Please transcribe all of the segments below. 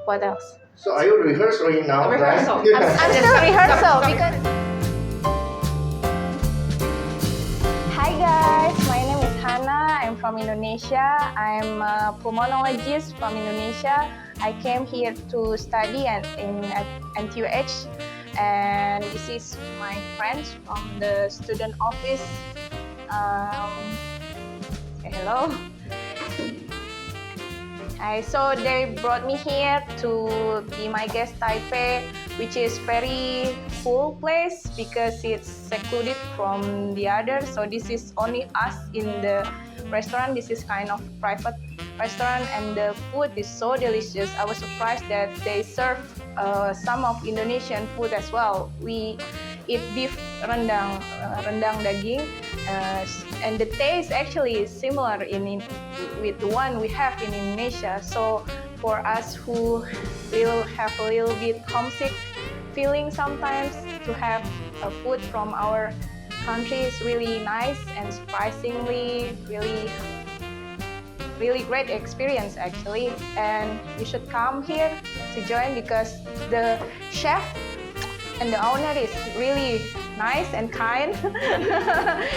What else? So are you rehearsing now? Rehearsal. Right? I'm still rehearsal because. Hi guys, my name is Hana. I'm from Indonesia. I'm a pulmonologist from Indonesia. I came here to study in NTUH, and this is my friends from the student office. Say hello. Hi, so they brought me here to be my guest Taipei, which is very cool place because it's secluded from the others. So this is only us in the restaurant. This is kind of private restaurant, and the food is so delicious. I was surprised that they serve some of Indonesian food as well. We eat beef rendang daging, and the taste actually is similar with the one we have in Indonesia. So for us who will have a little bit homesick feeling sometimes, to have food from our country is really nice and surprisingly really great experience actually. And you should come here to join because the chef and the owner is really nice and kind.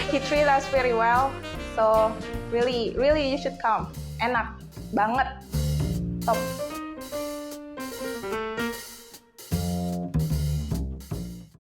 He treats us very well. So really you should come. Enak banget. Top.